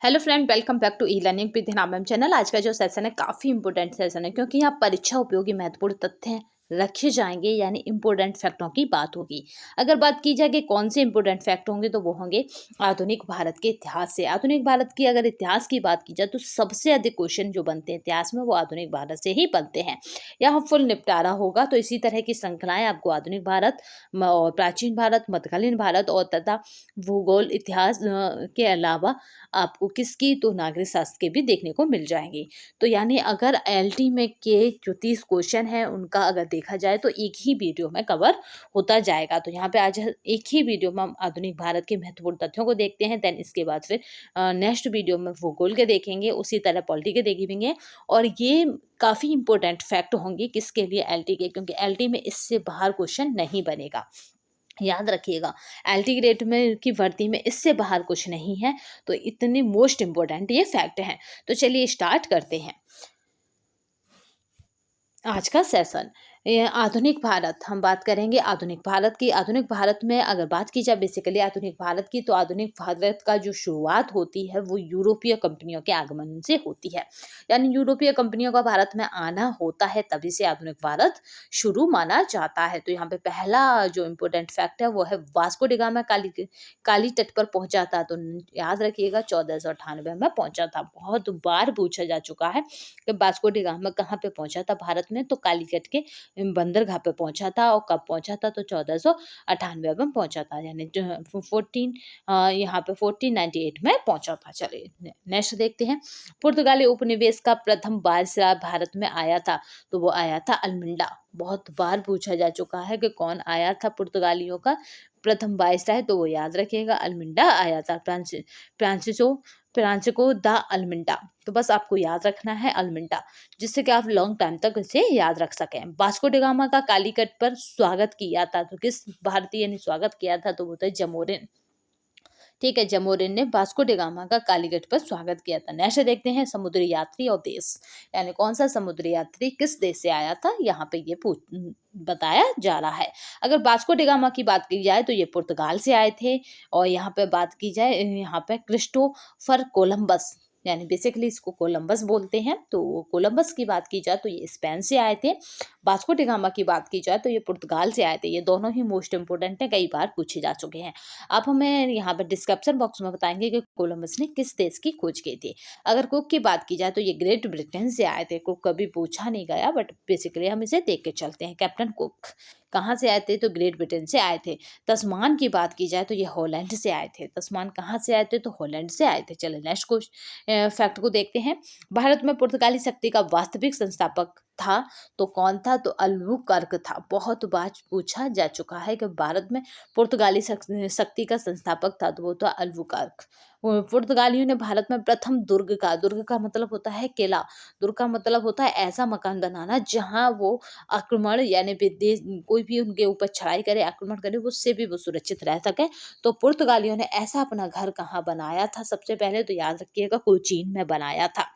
Hello friend, welcome back to e learning with Hina ma'am channel. आज का जो session है काफ़ी इंपॉर्टेंट सेशन है क्योंकि यहाँ परीक्षा उपयोगी महत्वपूर्ण तथ्य रखे जाएंगे, यानी इंपॉर्टेंट फैक्टों की बात होगी। अगर बात की जाए कि कौन से इंपॉर्टेंट फैक्ट होंगे तो वो होंगे आधुनिक भारत के इतिहास से। आधुनिक भारत की अगर इतिहास की बात की जाए तो सबसे अधिक क्वेश्चन जो बनते हैं इतिहास में वो आधुनिक भारत से ही बनते हैं। यहाँ फुल निपटारा होगा, तो इसी तरह की श्रृंखलाएं आपको आधुनिक भारत और प्राचीन भारत, मध्यकालीन भारत और तथा भूगोल इतिहास के अलावा आपको किसकी तो नागरिक शास्त्र के भी देखने को मिल जाएंगे। तो यानी अगर एलटी में के जो 30 क्वेश्चन है उनका अगर देखा जाए तो एक ही वीडियो में कवर होता जाएगा। तो यहाँ पे आज एक ही वीडियो में हम आधुनिक भारत के महत्वपूर्ण तथ्यों को देखते हैं, देन इसके बाद फिर नेक्स्ट वीडियो में भूगोल के देखेंगे, उसी तरह पॉलिटी के देखेंगे। और ये काफ़ी इंपॉर्टेंट फैक्ट होंगे किसके लिए, एलटी के, क्योंकि एलटी में इससे बाहर क्वेश्चन नहीं बनेगा। याद रखिएगा, एलटी ग्रेड में की भर्ती में इससे बाहर कुछ नहीं है। तो इतने मोस्ट इंपॉर्टेंट ये फैक्ट हैं। तो चलिए स्टार्ट करते हैं आज का सेशन। ये आधुनिक भारत, हम बात करेंगे आधुनिक भारत की। आधुनिक भारत में अगर बात की जाए बेसिकली आधुनिक भारत की, तो आधुनिक भारत का जो शुरुआत होती है वो यूरोपीय कंपनियों के आगमन से होती है। यानी यूरोपीय कंपनियों का भारत में आना होता है, तभी से आधुनिक भारत शुरू माना जाता है। तो यहाँ पे पहला जो इम्पोर्टेंट फैक्ट है वो है वास्को डी गामा काली तट पर पहुंचा था। तो याद रखिएगा 1498 में पहुंचा था। बहुत बार पूछा जा चुका है कि वास्को डी गामा कहाँ पे पहुंचा था भारत में, तो कालीकट के बंदरगाह पे पहुंचा था। और कब पहुंचा था, तो 1498 में पहुंचा था, यानी 1498 में पहुंचा था। चलिए नेक्स्ट देखते हैं। पुर्तगाली उपनिवेश का प्रथम वायसराय भारत में आया था, तो वो आया था अल्मिंडा। बहुत बार पूछा जा चुका है कि कौन आया था पुर्तगालियों का प्रथम वायसराय, तो वो याद रखिएगा अल्मिंडा आया था। Francisco de Almeida. तो बस आपको याद रखना है अल्मिंडा, जिससे कि आप लॉन्ग टाइम तक इसे याद रख सकें। वास्को डी गामा का कालीकट पर स्वागत किया था, तो किस भारतीय ने स्वागत किया था, तो वो था जमोरिन। ठीक है, जमोरिन ने वास्को डी गामा का कालीकट पर स्वागत किया था। नेक्स्ट देखते हैं समुद्री यात्री और देश, यानी कौन सा समुद्री यात्री किस देश से आया था, यहाँ पे ये बताया जा रहा है। अगर वास्को डी गामा की बात की जाए तो ये पुर्तगाल से आए थे। और यहाँ पे बात की जाए, यहाँ पे क्रिस्टोफर कोलंबस, यानी बेसिकली इसको कोलंबस बोलते हैं। तो कोलंबस की बात की जाए तो ये स्पेन से आए थे। वास्को डी गामा की बात की जाए तो ये पुर्तगाल से आए थे। ये दोनों ही मोस्ट इंपोर्टेंट है, कई बार पूछे जा चुके हैं। आप हमें यहाँ पर डिस्क्रिप्शन बॉक्स में बताएंगे कि कोलंबस ने किस देश की खोज की थी। अगर कुक की बात की जाए तो ये ग्रेट ब्रिटेन से आए थे। कुक कभी पूछा नहीं गया, बट बेसिकली हम इसे देख के चलते हैं। कैप्टन कुक कहाँ से आए थे, तो ग्रेट ब्रिटेन से आए थे। तस्मान की बात की जाए तो ये हॉलैंड से आए थे। तस्मान कहाँ से आए थे, तो हॉलैंड से आए थे। चलिए नेक्स्ट फैक्ट को देखते हैं। भारत में पुर्तगाली शक्ति का वास्तविक संस्थापक था, तो कौन था, तो अल्बुकर्क था। बहुत बार पूछा जा चुका है कि भारत में पुर्तगाली शक्ति का संस्थापक था, तो वो था अल्बुकर्क। पुर्तगालियों ने भारत में प्रथम दुर्ग का मतलब होता है किला, दुर्ग का मतलब होता है ऐसा मकान बनाना जहां वो आक्रमण यानी विदेश कोई भी उनके ऊपर चढ़ाई करे, आक्रमण करे, उससे भी वो सुरक्षित रह सके। तो पुर्तगालियों ने ऐसा अपना घर कहाँ बनाया था, सबसे पहले तो याद रखिएगा कोचीन में बनाया था।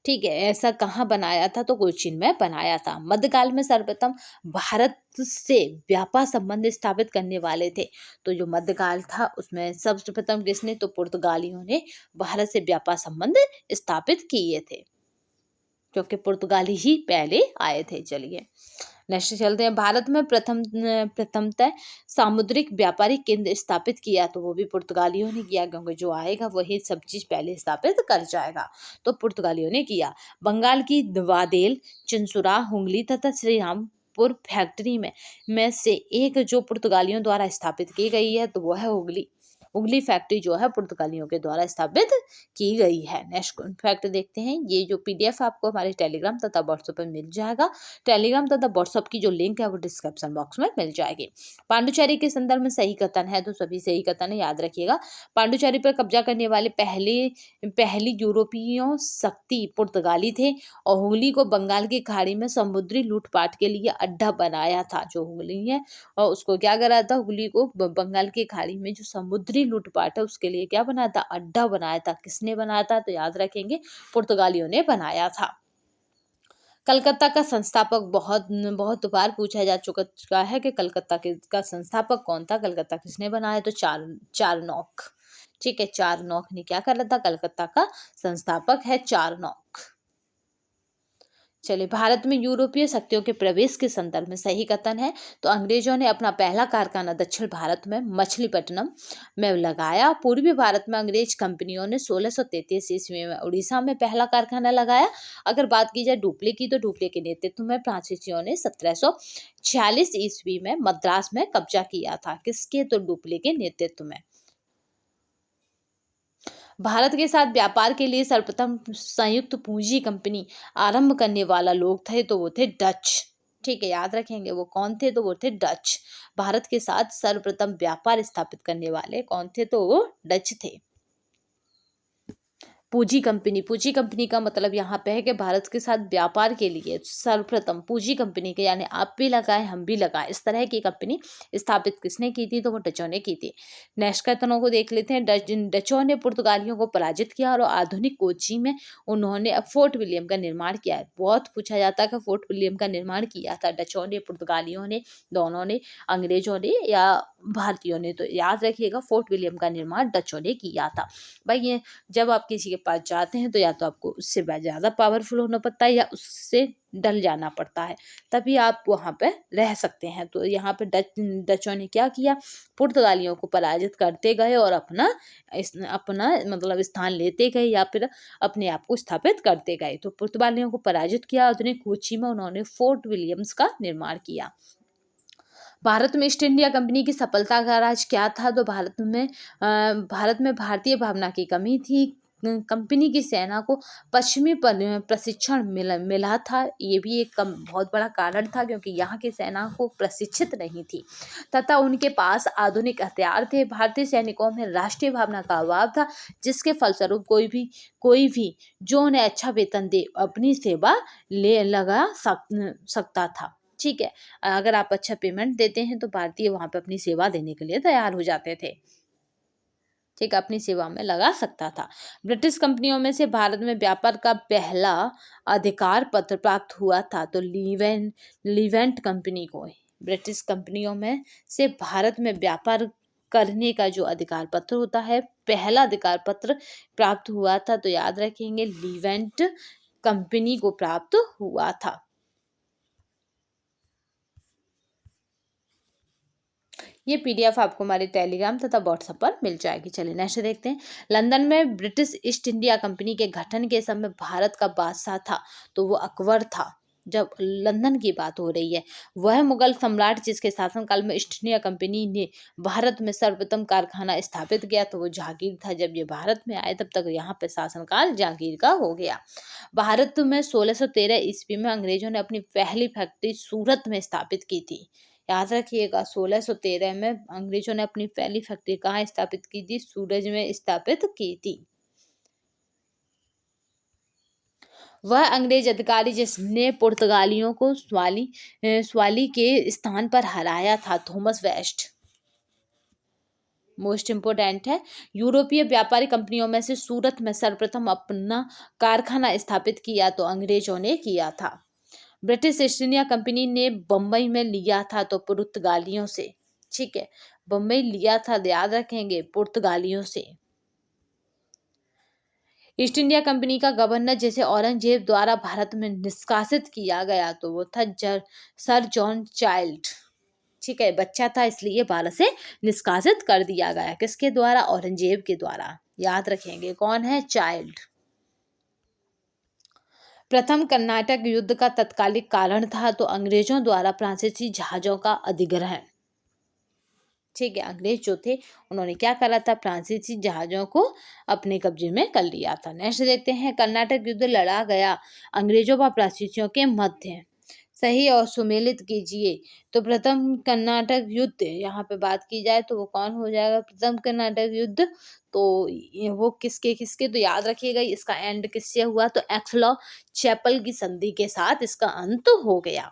ठीक है, ऐसा कहाँ बनाया था, तो कोचीन में बनाया था। मध्यकाल में सर्वप्रथम भारत से व्यापार संबंध स्थापित करने वाले थे। तो जो मध्यकाल था उसमें सबसे प्रथम किसने, तो पुर्तगालियों ने भारत से व्यापार संबंध स्थापित किए थे, क्योंकि पुर्तगाली ही पहले आए थे। चलिए नेक्स्ट चलते हैं। भारत में प्रथमतः सामुद्रिक व्यापारिक केंद्र स्थापित किया, तो वो भी पुर्तगालियों ने किया, क्योंकि जो आएगा वही सब चीज पहले स्थापित कर जाएगा। तो पुर्तगालियों ने किया। बंगाल की वादेल, चिंसुरा, हुंगली तथा श्रीरामपुर फैक्ट्री में से एक जो पुर्तगालियों द्वारा स्थापित की गई है, तो वो है उंगली फैक्ट्री, जो है पुर्तगालियों के द्वारा स्थापित की गई है। नेक्स्ट फैक्ट देखते हैं। ये जो पीडीएफ आपको हमारे टेलीग्राम तथा व्हाट्सएप पर मिल जाएगा। टेलीग्राम तथा व्हाट्सएप की जो लिंक है वो डिस्क्रिप्शन बॉक्स में मिल जाएगी। पांडुचेरी के संदर्भ में सही कथन है, तो सभी सही कथन है, याद रखिएगा। पांडुचेरी पर कब्जा करने वाले पहली यूरोपीय शक्ति पुर्तगाली थे। और हुगली को बंगाल की खाड़ी में समुद्री लूटपाट के लिए अड्डा बनाया था। जो हुगली है और उसको क्या करा था, हुगली को बंगाल की खाड़ी में जो समुद्री लूटपाट है उसके लिए क्या बनाया था, अड्डा बनाया था। किसने बनाया था, तो याद रखेंगे पुर्तगालियों ने बनाया था। कलकत्ता का संस्थापक बहुत बहुत बार पूछा जा चुका है कि कलकत्ता का संस्थापक कौन था, कलकत्ता किसने बनाया, तो चारनॉक। ठीक है, चारनॉक ने क्या करा था, कलकत्ता का संस्थापक है चारनॉक। चलिए, भारत में यूरोपीय शक्तियों के प्रवेश के संदर्भ में सही कथन है। तो अंग्रेजों ने अपना पहला कारखाना दक्षिण भारत में मछलीपट्टनम में लगाया। पूर्वी भारत में अंग्रेज कंपनियों ने 1633 ईस्वी में उड़ीसा में पहला कारखाना लगाया। अगर बात की जाए डुप्ले की, तो डुप्ले के नेतृत्व में फ्रांसीसियों ने 1746 ईस्वी में मद्रास में कब्जा किया था। किसके, तो डुप्ले के नेतृत्व में। भारत के साथ व्यापार के लिए सर्वप्रथम संयुक्त पूंजी कंपनी आरंभ करने वाला लोग थे, तो वो थे डच। ठीक है, याद रखेंगे वो कौन थे, तो वो थे डच। भारत के साथ सर्वप्रथम व्यापार स्थापित करने वाले कौन थे, तो वो डच थे। पूंजी कंपनी का मतलब यहाँ पे है कि भारत के साथ व्यापार के लिए सर्वप्रथम पूंजी कंपनी के, यानी आप भी लगाए हम भी लगाए, इस तरह की कंपनी स्थापित किसने की थी, तो वो डचों ने की थी। नेक्स्ट कथनों को देख लेते हैं। डचों ने पुर्तगालियों को पराजित किया और आधुनिक कोची में उन्होंने फोर्ट विलियम का निर्माण किया है। बहुत पूछा जाता है कि फोर्ट विलियम का निर्माण किया था डचों ने, पुर्तगालियों ने, दोनों ने, अंग्रेजों ने या भारतीयों ने, तो याद रखिएगा फोर्ट विलियम का निर्माण डचों ने किया था। भाई ये जब आप किसी के पास जाते हैं तो या तो आपको उससे ज़्यादा पावरफुल होना पड़ता है या उससे डल जाना पड़ता है, तभी आप वहाँ पे रह सकते हैं। तो यहाँ पे डचों ने क्या किया, पुर्तगालियों को पराजित करते गए और अपना मतलब स्थान लेते गए या फिर अपने आप को स्थापित करते गए। तो पुर्तगालियों को पराजित किया, आधुनिक कोची में उन्होंने फोर्ट विलियम्स का निर्माण किया। भारत में ईस्ट इंडिया कंपनी की सफलता का राज क्या था, तो भारत में भारतीय भावना की कमी थी। कंपनी की सेना को पश्चिमी प्रशिक्षण मिला था, ये भी एक बहुत बड़ा कारण था, क्योंकि यहाँ की सेना को प्रशिक्षित नहीं थी तथा उनके पास आधुनिक हथियार थे। भारतीय सैनिकों में राष्ट्रीय भावना का अभाव था, जिसके फलस्वरूप कोई भी जो उन्हें अच्छा वेतन दे अपनी सेवा लगा सकता था। ठीक है, अगर आप अच्छा पेमेंट देते हैं तो भारतीय वहां पे अपनी सेवा देने के लिए तैयार हो जाते थे। ठीक, अपनी सेवा में लगा सकता था। ब्रिटिश कंपनियों में से भारत में व्यापार का पहला अधिकार पत्र प्राप्त हुआ था, तो लीवेंट कंपनी को। ब्रिटिश कंपनियों में से भारत में व्यापार करने का जो अधिकार पत्र होता है, पहला अधिकार पत्र प्राप्त हुआ था, तो याद रखेंगे लीवेंट कंपनी को प्राप्त हुआ था। ये पीडीएफ आपको हमारे टेलीग्राम तथा व्हाट्सएप पर मिल जाएगी। चलिए नेक्स्ट देखते हैं। लंदन में ब्रिटिश ईस्ट इंडिया कंपनी के गठन के समय भारत का बादशाह था, तो वो अकबर था। जब लंदन की बात हो रही है, वह मुगल सम्राट जिसके शासनकाल में ईस्ट इंडिया कंपनी ने भारत में सर्वप्रथम कारखाना स्थापित किया, तो वो जहांगीर था। जब ये भारत में आए तब तक यहाँ पे शासनकाल जहांगीर का हो गया। भारत में 1613 ईस्वी में अंग्रेजों ने अपनी पहली फैक्ट्री सूरत में स्थापित की थी। याद रखिएगा, 1613 में अंग्रेजों ने अपनी पहली फैक्ट्री कहाँ स्थापित की थी, सूरज में स्थापित की थी। वह अंग्रेज अधिकारी जिसने पुर्तगालियों को स्वाली के स्थान पर हराया था, थॉमस वेस्ट। मोस्ट इंपोर्टेंट है। यूरोपीय व्यापारी कंपनियों में से सूरत में सर्वप्रथम अपना कारखाना स्थापित किया, तो अंग्रेजों ने किया था। ब्रिटिश ईस्ट इंडिया कंपनी ने बम्बई में लिया था, तो पुर्तगालियों से। ठीक है, बम्बई लिया था, याद रखेंगे, पुर्तगालियों से। ईस्ट इंडिया कंपनी का गवर्नर जिसे औरंगजेब द्वारा भारत में निष्कासित किया गया, तो वो था सर जॉन चाइल्ड। ठीक है, बच्चा था इसलिए भारत से निष्कासित कर दिया गया। किसके द्वारा, औरंगजेब के द्वारा। याद रखेंगे कौन है, चाइल्ड। प्रथम कर्नाटक युद्ध का तत्कालिक कारण था, तो अंग्रेजों द्वारा फ्रांसीसी जहाजों का अधिग्रहण। ठीक है, अंग्रेज जो थे उन्होंने क्या करा था, फ्रांसीसी जहाजों को अपने कब्जे में कर लिया था। नेक्स्ट देखते हैं। कर्नाटक युद्ध लड़ा गया अंग्रेजों व फ्रांसीसियों के मध्य। सही और सुमेलित कीजिए। तो प्रथम कर्नाटक युद्ध यहाँ पे बात की जाए तो वो कौन हो जाएगा, प्रथम कर्नाटक युद्ध, तो वो किसके किसके, तो याद रखिएगा इसका एंड किससे हुआ, तो एक्सलॉ चैपल की संधि के साथ इसका अंत हो गया।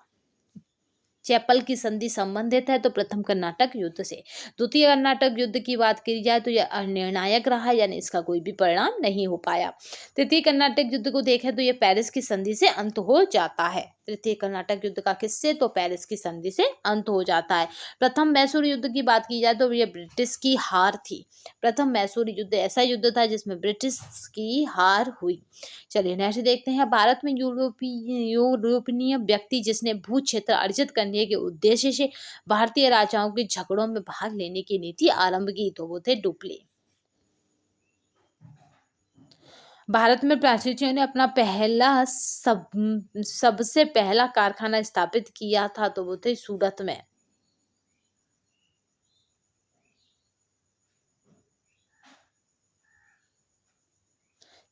चैपल की संधि संबंधित है? तो प्रथम कर्नाटक युद्ध से। द्वितीय कर्नाटक युद्ध की बात की जाए तो यह अनिर्णायक रहा, यानी इसका कोई भी परिणाम नहीं हो पाया। तृतीय कर्नाटक युद्ध को देखें तो यह पेरिस की संधि से अंत हो जाता है। तृतीय कर्नाटक युद्ध का किससे? तो पेरिस की संधि से अंत हो जाता है। प्रथम मैसूर युद्ध की बात की जाए तो यह ब्रिटिश की हार थी। प्रथम मैसूर युद्ध ऐसा युद्ध था जिसमें ब्रिटिश की हार हुई। चलिए नेक्स्ट देखते हैं। भारत में यूरोपीय व्यक्ति जिसने भू क्षेत्र अर्जित करने के उद्देश्य से भारतीय राजाओं के झगड़ों में भाग लेने की नीति आरंभ की, तो वो थे डुप्ले। भारत में प्राचीनों ने अपना सबसे पहला कारखाना स्थापित किया था, तो वो थे सूरत में।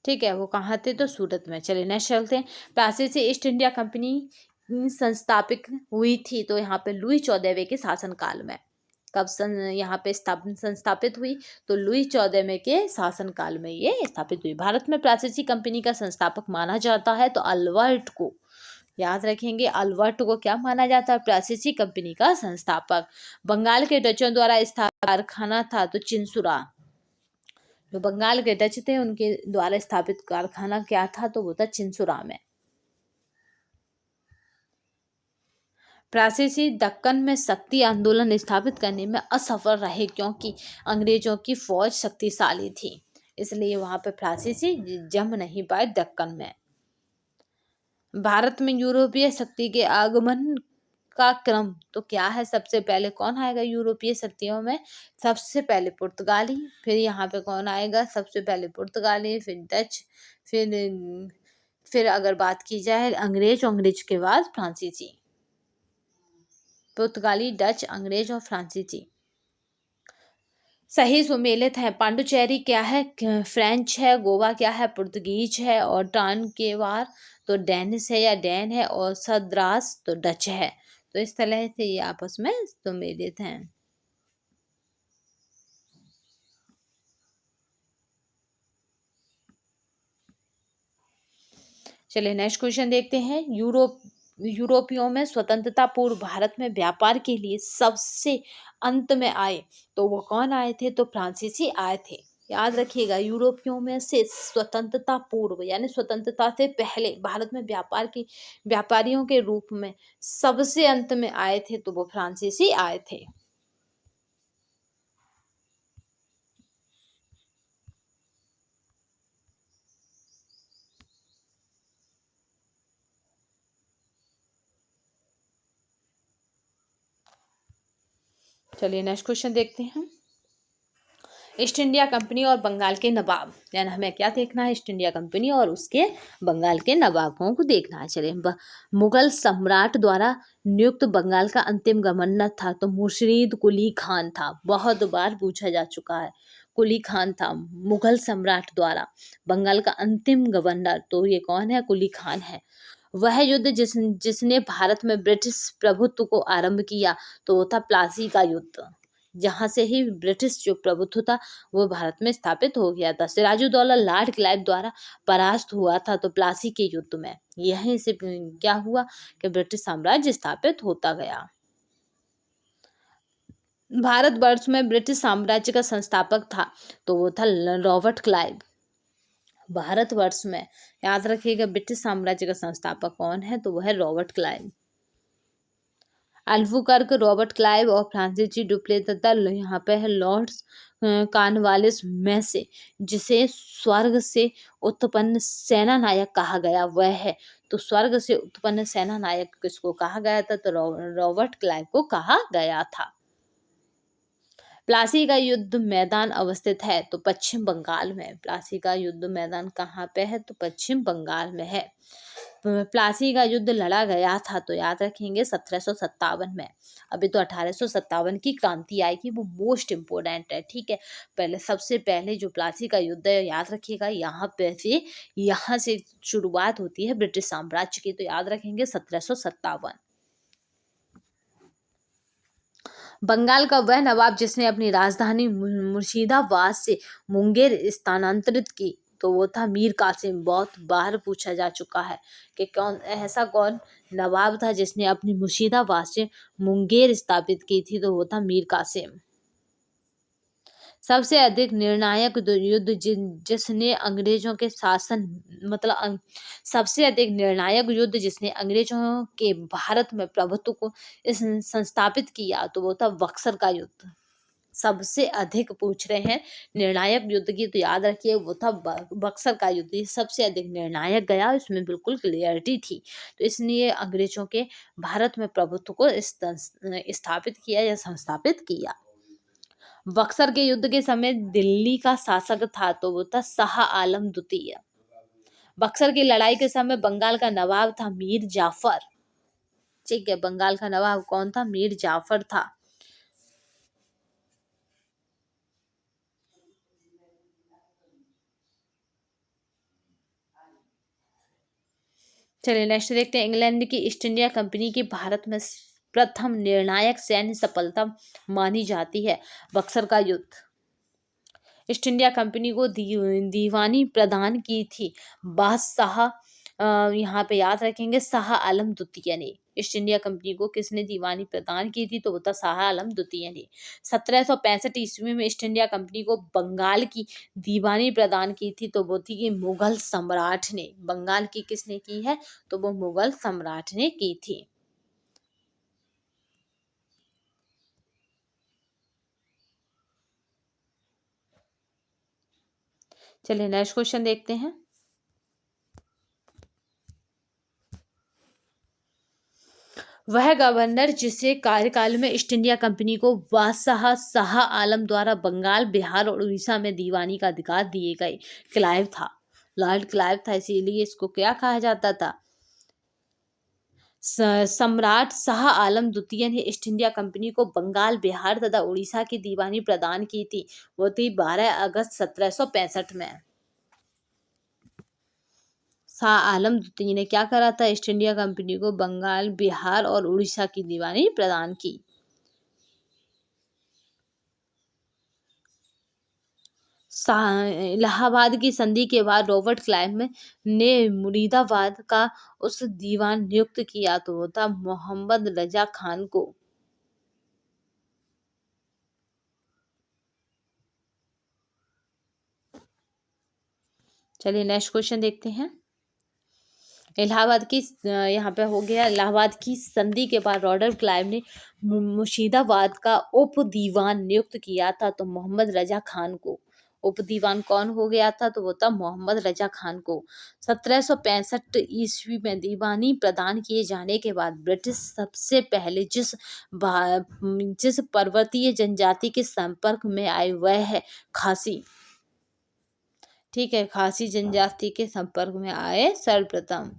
ठीक है, वो कहाँ थे? तो सूरत में। चलिए नेक्स्ट चलते हैं। प्लासी से ईस्ट इंडिया कंपनी संस्थापित हुई थी, तो यहाँ पे लुई 14वें के शासनकाल में। कब यहाँ पे संस्थापित हुई? तो लुई 14वें के शासनकाल में ये स्थापित हुई। भारत में प्लासी कंपनी का संस्थापक माना जाता है, तो अल्बर्ट को याद रखेंगे। अल्बर्ट को क्या माना जाता है? प्लासी कंपनी का संस्थापक। बंगाल के डचों द्वारा स्थापित कारखाना था, तो चिंसुरा। जो बंगाल के डच थे उनके द्वारा स्थापित कारखाना क्या था? तो वो था चिंसुरा में। प्राचीसी दक्कन में शक्ति आंदोलन स्थापित करने में असफल रहे, क्योंकि अंग्रेजों की फौज शक्तिशाली थी, इसलिए वहां पे फ्रांसीसी जम नहीं पाए दक्कन में। भारत में यूरोपीय शक्ति के आगमन का क्रम तो क्या है? सबसे पहले कौन आएगा यूरोपीय शक्तियों में? सबसे पहले पुर्तगाली, फिर यहाँ पे कौन आएगा? सबसे पहले पुर्तगाली, फिर डच, फिर अगर बात की जाए अंग्रेज के बाद फ्रांसीसी। पुर्तगाली, डच, अंग्रेज और फ्रांसीसी सही सुमेलित है। पांडुचेरी क्या है? फ्रेंच है। गोवा क्या है? पुर्तगीज है। और टानकेवार तो डेनिश है या डैन है। और सद्रास तो डच है। तो इस तरह से ये आपस में सुमेलित हैं। चलिए नेक्स्ट क्वेश्चन देखते हैं। यूरोपियों में स्वतंत्रता पूर्व भारत में व्यापार के लिए सबसे अंत में आए, तो वो कौन आए थे? तो फ्रांसीसी आए थे। याद रखिएगा, यूरोपियों में से स्वतंत्रता पूर्व यानी स्वतंत्रता से पहले भारत में व्यापारियों के रूप में सबसे अंत में आए थे, तो वो फ्रांसीसी आए थे। चलिए नेक्स्ट क्वेश्चन देखते हैं। ईस्ट इंडिया कंपनी और बंगाल के नवाब, यानी हमें क्या देखना है? ईस्ट इंडिया कंपनी और उसके बंगाल के नवाबों को देखना है। चलिए, मुगल सम्राट द्वारा नियुक्त बंगाल का अंतिम गवर्नर था, तो मुर्शीद कुली खान था। बहुत बार पूछा जा चुका है। कुली खान था मुगल सम्राट द्वारा बंगाल का अंतिम गवर्नर, तो ये कौन है? कुली खान है। वह युद्ध जिसने भारत में ब्रिटिश प्रभुत्व को आरंभ किया, तो वो था प्लासी का युद्ध, जहां से ही ब्रिटिश जो प्रभुत्व था वो भारत में स्थापित हो गया था। सिराजुद्दौला लॉर्ड क्लाइव द्वारा परास्त हुआ था, तो प्लासी के युद्ध में यहीं से क्या हुआ कि ब्रिटिश साम्राज्य स्थापित होता गया। भारतवर्ष में ब्रिटिश साम्राज्य का संस्थापक था, तो वो था रॉबर्ट क्लाइव। भारतवर्ष में याद रखिएगा, ब्रिटिश साम्राज्य का संस्थापक कौन है? तो वह है Robert Clive. Albuquerque, Robert Clive और फ्रांसीसी डुप्ले तथा यहाँ पे है लॉर्ड्स कॉर्नवालिस में से जिसे स्वर्ग से उत्पन्न सेना नायक कहा गया वह है। तो स्वर्ग से उत्पन्न सेना नायक किसको कहा गया था? तो रॉबर्ट क्लाइव को कहा गया था। प्लासी का युद्ध मैदान अवस्थित है, तो पश्चिम बंगाल में। प्लासी का युद्ध मैदान कहाँ पे है? तो पश्चिम बंगाल में है। प्लासी का युद्ध लड़ा गया था, तो याद रखेंगे 1757 में। अभी तो 1857 की क्रांति आएगी, वो मोस्ट इम्पोर्टेंट है। ठीक है, पहले सबसे पहले जो प्लासी का युद्ध है याद रखिएगा, यहाँ से शुरुआत होती है ब्रिटिश साम्राज्य की, तो याद रखेंगे 1757। बंगाल का वह नवाब जिसने अपनी राजधानी मुर्शिदाबाद से मुंगेर स्थानांतरित की, तो वो था मीर कासिम। बहुत बार पूछा जा चुका है कि कौन नवाब था जिसने अपनी मुर्शिदाबाद से मुंगेर स्थापित की थी, तो वो था मीर कासिम। सबसे अधिक निर्णायक युद्ध जिसने अंग्रेजों के शासन मतलब सबसे अधिक निर्णायक युद्ध जिसने अंग्रेजों के भारत में प्रभुत्व को संस्थापित किया, तो वो था बक्सर का युद्ध। सबसे अधिक पूछ रहे हैं निर्णायक युद्ध की, तो याद रखिए वो था बक्सर का युद्ध। ये सबसे अधिक निर्णायक गया, इसमें बिल्कुल क्लियरिटी थी। तो इसलिए अंग्रेजों के भारत में प्रभुत्व को स्थापित किया या संस्थापित किया। बक्सर के युद्ध के समय दिल्ली का शासक था, तो वो था शाह आलम द्वितीय। बक्सर की लड़ाई के समय बंगाल का नवाब था मीर जाफर। ठीक है, बंगाल का नवाब कौन था? मीर जाफर था। चलिए नेक्स्ट देखते हैं। इंग्लैंड की ईस्ट इंडिया कंपनी की भारत में प्रथम निर्णायक सैन्य सफलता मानी जाती है बक्सर का युद्ध। ईस्ट इंडिया कंपनी को दीवानी प्रदान की थी बादशाह, यहाँ पे याद रखेंगे शाह आलम द्वितीय ने। ईस्ट इंडिया कंपनी को किसने दीवानी प्रदान की थी? तो वो था शाह आलम द्वितीय ने। 1765 ईस्वी में ईस्ट इंडिया कंपनी को बंगाल की दीवानी प्रदान की थी, तो वो थी कि मुगल सम्राट ने। बंगाल की किसने की है? तो वो मुगल सम्राट ने की थी। चलिए नेक्स्ट क्वेश्चन देखते हैं। वह गवर्नर जिसे कार्यकाल में ईस्ट इंडिया कंपनी को बादशाह शाह आलम द्वारा बंगाल, बिहार और उड़ीसा में दीवानी का अधिकार दिए गए, क्लाइव था। लॉर्ड क्लाइव था, इसीलिए इसको क्या कहा जाता था? सम्राट शाह आलम द्वितीय ने ईस्ट इंडिया कंपनी को बंगाल, बिहार तथा उड़ीसा की दीवानी प्रदान की थी। वो थी 12 अगस्त 1765 में। शाह आलम द्वितीय ने क्या करा था? ईस्ट इंडिया कंपनी को बंगाल, बिहार और उड़ीसा की दीवानी प्रदान की। इलाहाबाद की संधि के बाद रॉबर्ट क्लाइव ने मुरीदाबाद का उस दीवान नियुक्त किया, तो वो था मोहम्मद रजा खान को। चलिए नेक्स्ट क्वेश्चन देखते हैं। इलाहाबाद की यहाँ पे हो गया, इलाहाबाद की संधि के बाद रॉबर्ट क्लाइव ने मुर्शिदाबाद का उप दीवान नियुक्त किया था, तो मोहम्मद रजा खान को। उप दीवान कौन हो गया था? तो वो था मोहम्मद रजा खान को। 1765 ईस्वी में दीवानी प्रदान किए जाने के बाद ब्रिटिश सबसे पहले जिस पर्वतीय जनजाति के संपर्क में आए वह है खासी। ठीक है, खासी जनजाति के संपर्क में आए सर्वप्रथम।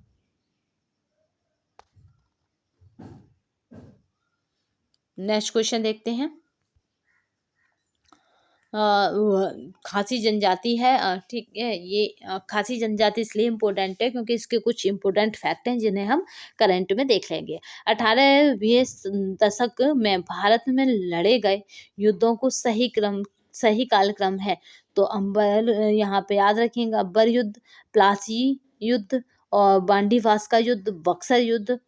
नेक्स्ट क्वेश्चन देखते हैं। खासी जनजाति है, ठीक है। ये खासी जनजाति इसलिए इम्पोर्टेंट है क्योंकि इसके कुछ इम्पोर्टेंट फैक्ट हैं जिन्हें हम करंट में देख लेंगे। 18वें दशक में भारत में लड़े गए युद्धों को सही कालक्रम है। तो अंबर, यहाँ पे याद रखेंगे, अब्बर युद्ध, प्लासी युद्ध और बांडीवास का युद्ध, बक्सर युद्ध,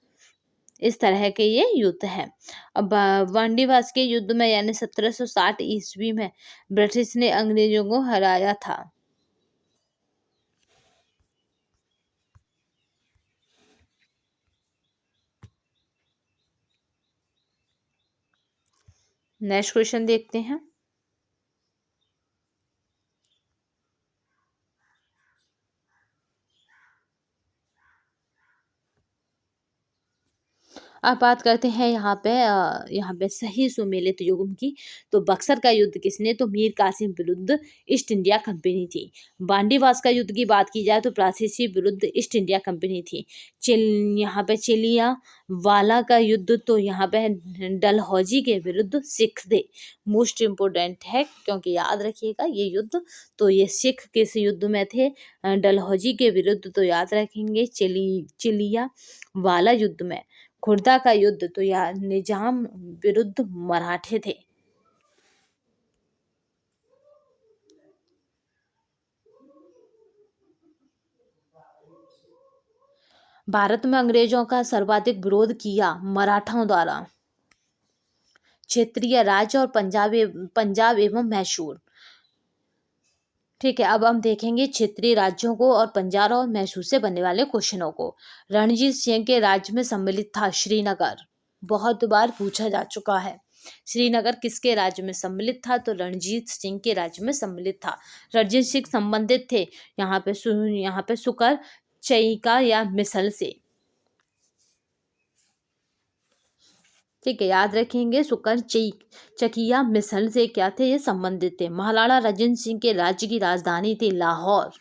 इस तरह के ये युद्ध हैं। अब वांडीवास के युद्ध में यानी 1760 ईस्वी में ब्रिटिश ने अंग्रेजों को हराया था। नेक्स्ट क्वेश्चन देखते हैं। अब बात करते हैं यहाँ पे सही सुमेलित युग्म की। तो बक्सर का युद्ध किसने? तो मीर कासिम विरुद्ध ईस्ट इंडिया कंपनी थी। बांडीवास का युद्ध की बात की जाए तो प्लासी विरुद्ध ईस्ट इंडिया कंपनी थी। यहाँ पे चिलिया वाला का युद्ध तो यहाँ पे डलहौजी के विरुद्ध सिख थे। मोस्ट इम्पोर्टेंट है क्योंकि याद रखिएगा ये युद्ध। तो ये सिख किस युद्ध में थे? डलहौजी के विरुद्ध, तो याद रखेंगे चिलिया वाला युद्ध में। खुर्दा का युद्ध तो या निजाम विरुद्ध मराठे थे। भारत में अंग्रेजों का सर्वाधिक विरोध किया मराठाओं द्वारा। क्षेत्रीय राज्य और पंजाब एवं मैसूर। ठीक है, अब हम देखेंगे क्षेत्रीय राज्यों को और पंजाब और मैसूर से बनने वाले क्वेश्चनों को। रणजीत सिंह के राज्य में सम्मिलित था श्रीनगर, बहुत बार पूछा जा चुका है। श्रीनगर किसके राज्य में सम्मिलित था? तो रणजीत सिंह के राज्य में सम्मिलित था। रणजीत सिंह संबंधित थे यहाँ पे सुकर चयिका या मिसल से। ठीक है, याद रखेंगे, सुकर चकिया मिसल से क्या थे? ये संबंधित थे। महाराणा रणजीत सिंह के राज्य की राजधानी थी लाहौर।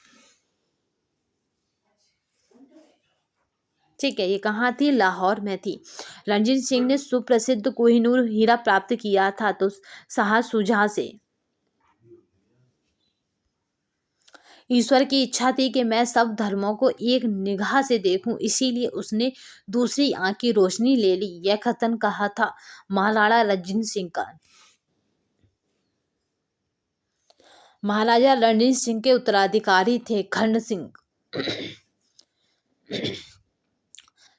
ठीक है, ये कहाँ थी? लाहौर में थी। रणजीत सिंह ने सुप्रसिद्ध कोहिनूर हीरा प्राप्त किया था तो शाह शुजा से। ईश्वर की इच्छा थी कि मैं सब धर्मों को एक निगाह से देखूं, इसीलिए उसने दूसरी आंख की रोशनी ले ली। यह कथन कहा था महाराणा रणजीत सिंह का। महाराजा रणजीत सिंह के उत्तराधिकारी थे खंड सिंह।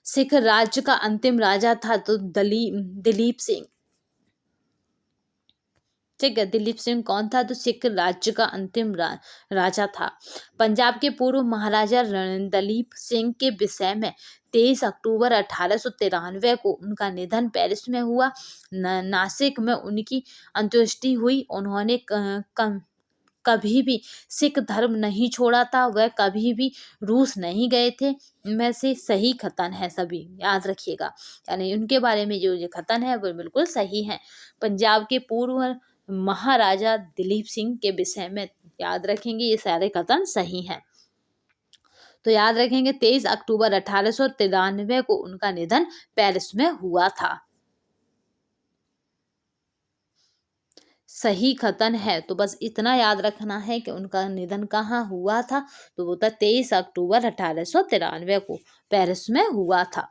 सिख राज्य का अंतिम राजा था तो दिलीप सिंह। ठीक है, दिलीप सिंह कौन था? तो सिख राज्य का अंतिम राजा था। पंजाब के पूर्व महाराजा दलीप सिंह के विषय में 23 अक्टूबर 1893 को उनका निधन पेरिस में हुआ। नासिक में उनकी अंत्येष्टि हुई। उन्होंने कभी भी सिख धर्म नहीं छोड़ा था, वह कभी भी रूस नहीं गए थे। इनमें से सही कथन है, सभी याद रखिएगा। यानी उनके बारे में जो कथन है वो बिल्कुल सही है। पंजाब के पूर्व महाराजा दिलीप सिंह के विषय में याद रखेंगे, ये सारे कथन सही हैं। तो याद रखेंगे 23 अक्टूबर 1893 को उनका निधन पेरिस में हुआ था। सही कथन है, तो बस इतना याद रखना है कि उनका निधन कहाँ हुआ था। तो वो था 23 अक्टूबर 1893 को पेरिस में हुआ था।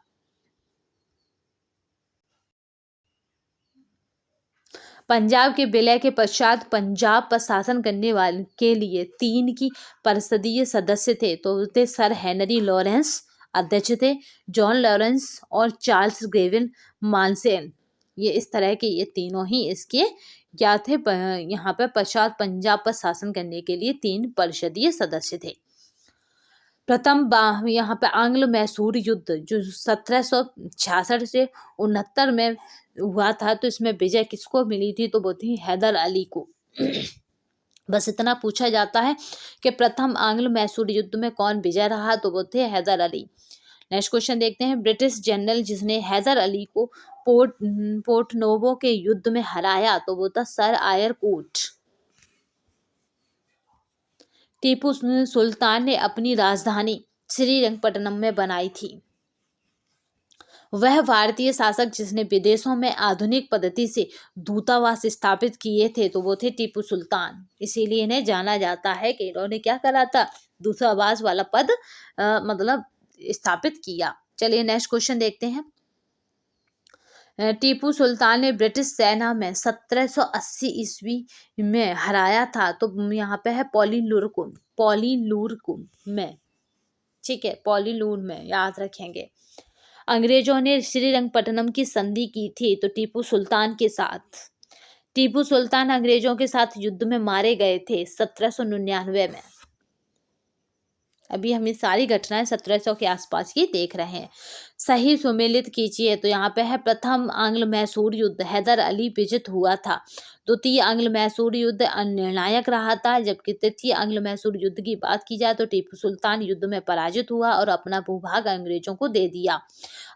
पंजाब के विलय के पश्चात पंजाब पर शासन करने वाले के लिए 3 की परिषदीय सदस्य थे। तो थे सर हेनरी लॉरेंस अध्यक्ष थे, जॉन लॉरेंस और चार्ल्स ग्रेविल मानसेन। ये इस तरह के ये तीनों ही इसके क्या थे? यहाँ पे पश्चात पंजाब पर शासन करने के लिए 3 परिषदीय सदस्य थे। प्रथम यहाँ पे आंग्ल मैसूर युद्ध जो 1766 से 69 में हुआ था, तो इसमें विजय किसको मिली थी? तो वो थी हैदर अली को। बस इतना पूछा जाता है कि प्रथम आंग्ल मैसूर युद्ध में कौन विजय रहा? तो वो थे हैदर अली। नेक्स्ट क्वेश्चन देखते हैं। ब्रिटिश जनरल जिसने हैदर अली को पोर्टनोवो के युद्ध में हराया, तो वो था सर आयर कोट। टीपू सुल्तान ने अपनी राजधानी श्रीरंगपट्टनम में बनाई थी। वह भारतीय शासक जिसने विदेशों में आधुनिक पद्धति से दूतावास स्थापित किए थे, तो वो थे टीपू सुल्तान। इसीलिए इन्हें जाना जाता है कि इन्होंने क्या करा था? दूतावास वाला पद मतलब स्थापित किया। चलिए नेक्स्ट क्वेश्चन देखते हैं। टीपू सुल्तान ने ब्रिटिश सेना में 1780 ईस्वी में हराया था, तो यहाँ पे है पॉलीलूर में। ठीक है, पॉलीलूर में याद रखेंगे। अंग्रेजों ने श्रीरंगपट्टनम की संधि की थी तो टीपू सुल्तान के साथ। टीपू सुल्तान अंग्रेजों के साथ युद्ध में मारे गए थे 1799 में। अभी हम ये सारी घटनाएं 1700 के आसपास की देख रहे हैं। सही सुमेलित कीजिए। तो यहाँ पे है प्रथम आंग्ल मैसूर युद्ध हैदर अली विजित हुआ था। द्वितीय आंग्ल मैसूर युद्ध निर्णायक रहा था, जबकि तृतीय आंग्ल मैसूर युद्ध की बात की जाए तो टीपू सुल्तान युद्ध में पराजित हुआ और अपना भूभाग अंग्रेजों को दे दिया।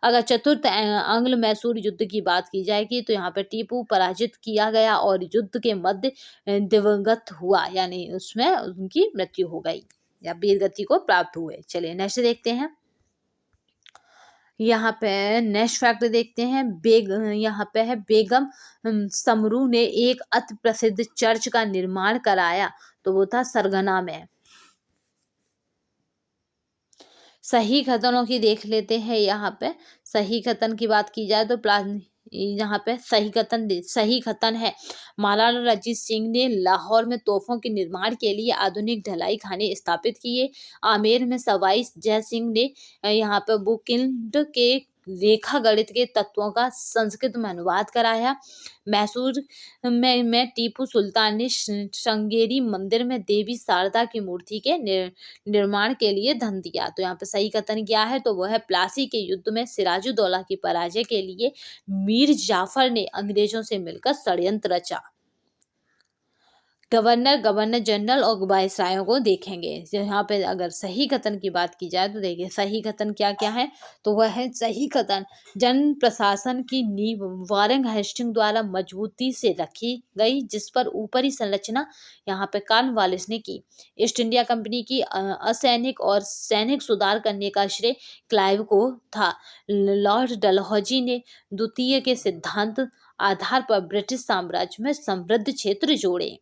अगर चतुर्थ आंग्ल मैसूर युद्ध की बात की जाएगी तो यहाँ पे टीपू पराजित किया गया और युद्ध के मध्य दिवंगत हुआ, यानी उसमें उनकी मृत्यु हो गई या वीर गति को प्राप्त हुए। चलिए नेक्स्ट देखते हैं। यहाँ पे नेक्स्ट फैक्ट देखते हैं। यहाँ पे है बेगम समरू ने एक अति प्रसिद्ध चर्च का निर्माण कराया, तो वो था सरगना में। सही कथनों की देख लेते हैं। यहाँ पे सही कथन की बात की जाए तो यहाँ पे सही कथन है। महाराणा रंजीत सिंह ने लाहौर में तोपों के निर्माण के लिए आधुनिक ढलाई खाने स्थापित किए। आमेर में सवाई जय सिंह ने यहाँ पे बुकिंड के रेखा गणित के तत्वों का संस्कृत में अनुवाद कराया। मैसूर में टीपू सुल्तान ने श्रृंगेरी मंदिर में देवी शारदा की मूर्ति के निर्माण के लिए धन दिया। तो यहाँ पे सही कथन क्या है, तो वह है प्लासी के युद्ध में सिराजुद्दौला की पराजय के लिए मीर जाफर ने अंग्रेजों से मिलकर षड्यंत्र रचा। गवर्नर जनरल और वायसरायों को देखेंगे। यहाँ पे अगर सही कथन की बात की जाए तो देखिए सही कथन क्या क्या है, तो वह है सही कथन जन प्रशासन की नींव वारेन हेस्टिंग द्वारा मजबूती से रखी गई, जिस पर ऊपरी संरचना यहाँ पे कॉर्नवालिस ने की। ईस्ट इंडिया कंपनी की असैनिक और सैनिक सुधार करने का श्रेय क्लाइव को था। लॉर्ड डलहौजी ने द्वितीय के सिद्धांत आधार पर ब्रिटिश साम्राज्य में समृद्ध क्षेत्र जोड़े।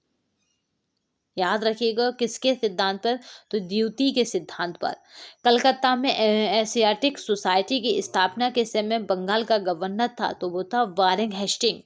याद रखिएगा किसके सिद्धांत पर, तो द्वितीय के सिद्धांत पर। कलकत्ता में एशियाटिक सोसाइटी की स्थापना के समय बंगाल का गवर्नर था, तो वो था वारेन हेस्टिंग।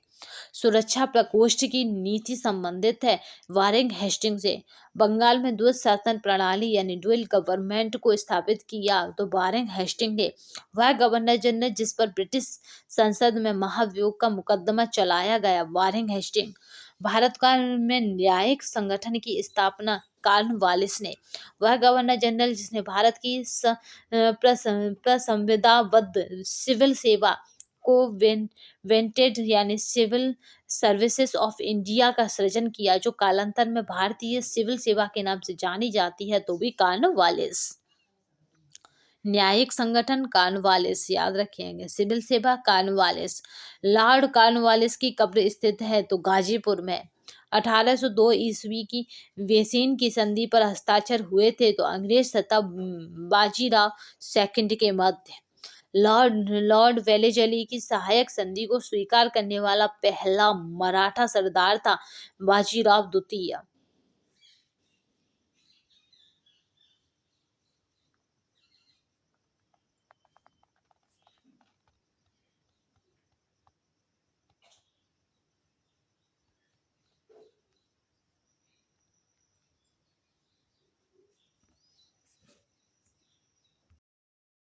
सुरक्षा प्रकोष्ठ की नीति संबंधित है वारेन हेस्टिंग से। बंगाल में द्वैत शासन प्रणाली यानी ड्यूअल गवर्नमेंट को स्थापित किया, तो वारेन हेस्टिंग ने। वह गवर्नर जनरल जिस पर ब्रिटिश संसद में महाभियोग का मुकदमा चलाया गया, वारेन हेस्टिंग। भारत काल में न्यायिक संगठन की स्थापना कॉर्नवालिस ने। वह गवर्नर जनरल जिसने भारत की प्रसंविधाबद्ध सिविल सेवा को वेंटेड यानी सिविल सर्विसेज ऑफ इंडिया का सृजन किया, जो कालांतर में भारतीय सिविल सेवा के नाम से जानी जाती है, तो भी कॉर्नवालिस। न्यायिक संगठन कॉर्नवालिस, याद रखिएगा। सिविल सेवा कॉर्नवालिस। लॉर्ड कॉर्नवालिस की कब्र स्थित है, तो गाजीपुर में। 1802 ईस्वी की वेसिन की संधि पर हस्ताक्षर हुए थे, तो अंग्रेज तथा बाजीराव सेकंड के मध्य। लॉर्ड वेलेजली की सहायक संधि को स्वीकार करने वाला पहला मराठा सरदार था बाजीराव द्वितीय।